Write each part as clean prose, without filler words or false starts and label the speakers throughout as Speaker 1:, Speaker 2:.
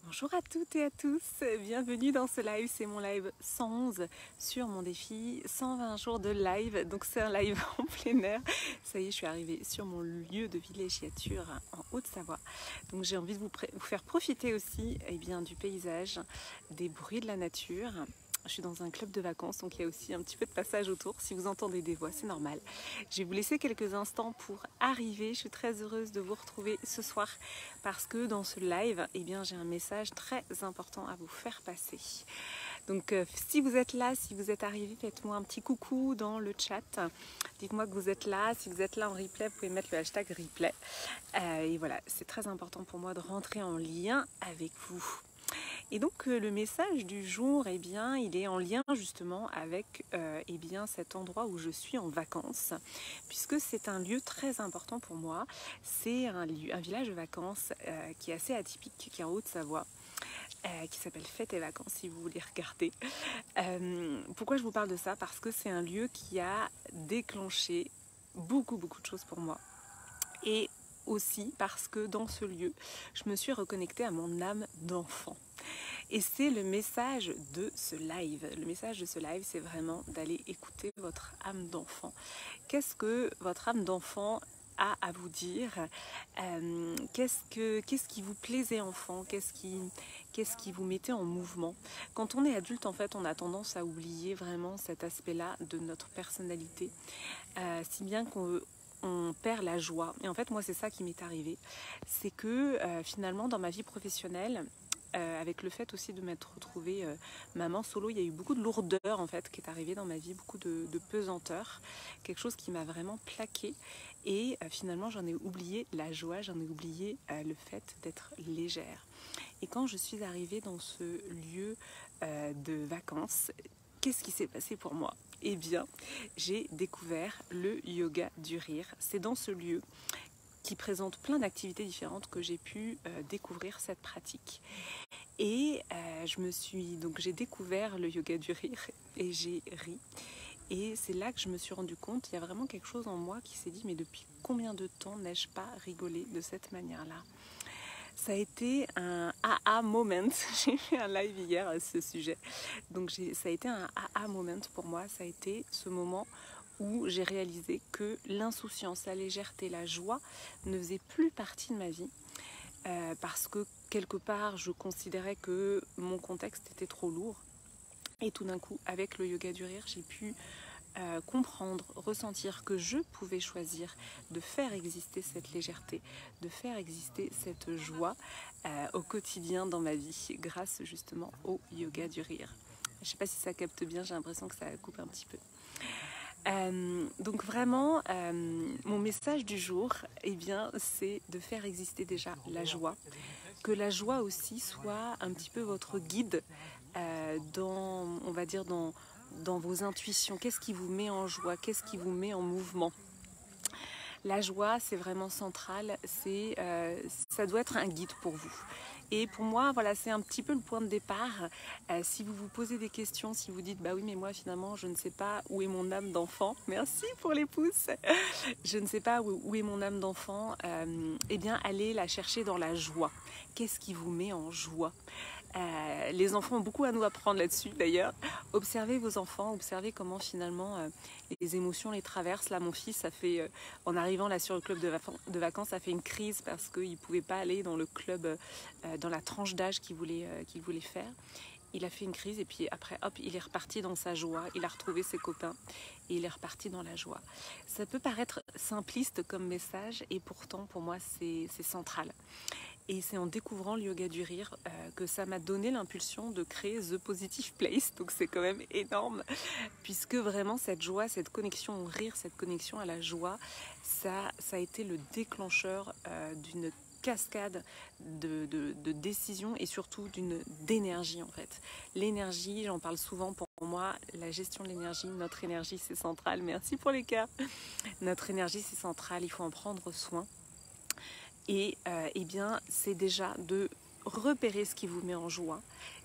Speaker 1: Bonjour à toutes et à tous, bienvenue dans ce live, c'est mon live 111 sur mon défi 120 jours de live, donc c'est un live en plein air. Ça y est, je suis arrivée sur mon lieu de villégiature en Haute-Savoie, donc j'ai envie de vous faire profiter aussi du paysage, des bruits de la nature. Je suis dans un club de vacances, donc il y a aussi un petit peu de passage autour. Si vous entendez des voix, c'est normal. Je vais vous laisser quelques instants pour arriver. Je suis très heureuse de vous retrouver ce soir parce que dans ce live, j'ai un message très important à vous faire passer. Donc si vous êtes là, si vous êtes arrivé, faites-moi un petit coucou dans le chat. Dites-moi que vous êtes là. Si vous êtes là en replay, vous pouvez mettre le hashtag replay. Et voilà, c'est très important pour moi de rentrer en lien avec vous. Et donc le message du jour, il est en lien justement avec cet endroit où je suis en vacances, puisque c'est un lieu très important pour moi. C'est un village de vacances qui est assez atypique, qui est en Haute-Savoie, qui s'appelle Fêtes et Vacances, si vous voulez regarder. Pourquoi je vous parle de ça? Parce que c'est un lieu qui a déclenché beaucoup de choses pour moi. Et aussi parce que dans ce lieu, je me suis reconnectée à mon âme d'enfant. Et c'est le message de ce live. Le message de ce live, c'est vraiment d'aller écouter votre âme d'enfant. Qu'est-ce que votre âme d'enfant a à vous dire? Qu'est-ce qui vous plaisait enfant? Qu'est-ce qui vous mettait en mouvement? Quand on est adulte, en fait, on a tendance à oublier vraiment cet aspect-là de notre personnalité, si bien qu'on perd la joie. Et en fait, moi, c'est ça qui m'est arrivé. C'est que finalement, dans ma vie professionnelle, avec le fait aussi de m'être retrouvée maman solo, il y a eu beaucoup de lourdeur en fait qui est arrivée dans ma vie, beaucoup de pesanteur, quelque chose qui m'a vraiment plaquée. Et finalement, j'en ai oublié la joie, j'en ai oublié le fait d'être légère. Et quand je suis arrivée dans ce lieu de vacances, qu'est-ce qui s'est passé pour moi? Eh bien, j'ai découvert le yoga du rire. C'est dans ce lieu qui présente plein d'activités différentes que j'ai pu découvrir cette pratique. Et j'ai découvert le yoga du rire et j'ai ri. Et c'est là que je me suis rendu compte, il y a vraiment quelque chose en moi qui s'est dit, mais depuis combien de temps n'ai-je pas rigolé de cette manière-là? Ça a été un aha moment. J'ai fait un live hier à ce sujet. Donc ça a été un aha moment pour moi. Ça a été ce moment où j'ai réalisé que l'insouciance, la légèreté, la joie ne faisaient plus partie de ma vie. Parce que quelque part, je considérais que mon contexte était trop lourd. Et tout d'un coup, avec le yoga du rire, j'ai pu comprendre, ressentir que je pouvais choisir de faire exister cette légèreté, de faire exister cette joie au quotidien dans ma vie, grâce justement au yoga du rire. Je ne sais pas si ça capte bien, j'ai l'impression que ça coupe un petit peu. Donc vraiment, mon message du jour, c'est de faire exister déjà la joie, que la joie aussi soit un petit peu votre guide dans vos intuitions. Qu'est-ce qui vous met en joie? Qu'est-ce qui vous met en mouvement? La joie, c'est vraiment central, ça doit être un guide pour vous. Et pour moi, voilà, c'est un petit peu le point de départ. Si vous vous posez des questions, si vous dites, bah oui, mais moi finalement, je ne sais pas où est mon âme d'enfant. Merci pour les pouces. Je ne sais pas où est mon âme d'enfant. Allez la chercher dans la joie. Qu'est-ce qui vous met en joie? Les enfants ont beaucoup à nous apprendre là-dessus d'ailleurs. Observez vos enfants, observez comment finalement les émotions les traversent. Là, mon fils, en arrivant là sur le club de vacances, ça fait une crise parce qu'il ne pouvait pas aller dans le club, dans la tranche d'âge qu'il voulait faire. Il a fait une crise et puis après, hop, il est reparti dans sa joie, il a retrouvé ses copains et il est reparti dans la joie. Ça peut paraître simpliste comme message et pourtant pour moi c'est central. Et c'est en découvrant le yoga du rire que ça m'a donné l'impulsion de créer The Positive Place. Donc c'est quand même énorme, puisque vraiment cette joie, cette connexion au rire, cette connexion à la joie, ça a été le déclencheur d'une cascade de décisions et surtout d'énergie en fait. L'énergie, j'en parle souvent, pour moi, la gestion de l'énergie, notre énergie c'est central. Merci pour les cœurs. Notre énergie c'est central, il faut en prendre soin. Et c'est déjà de repérer ce qui vous met en joie.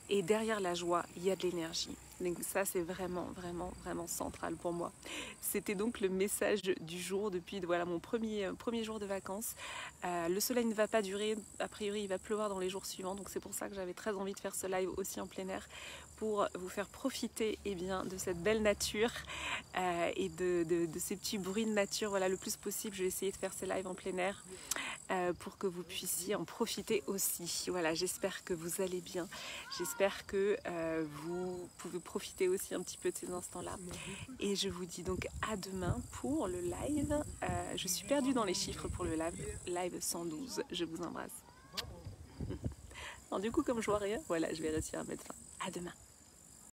Speaker 1: Et derrière la joie, il y a de l'énergie. Donc ça c'est vraiment central pour moi. C'était donc le message du jour depuis voilà, mon premier jour de vacances. Le soleil ne va pas durer, a priori il va pleuvoir dans les jours suivants, donc c'est pour ça que j'avais très envie de faire ce live aussi en plein air, pour vous faire profiter de cette belle nature et de ces petits bruits de nature. Voilà, le plus possible, je vais essayer de faire ces lives en plein air pour que vous puissiez en profiter aussi. Voilà, j'espère que vous allez bien, j'espère que vous pouvez profiter aussi un petit peu de ces instants-là. Et je vous dis donc à demain pour le live. Je suis perdue dans les chiffres pour le live 112. Je vous embrasse. Alors, du coup, comme je vois rien, voilà, je vais réussir à mettre fin. À demain.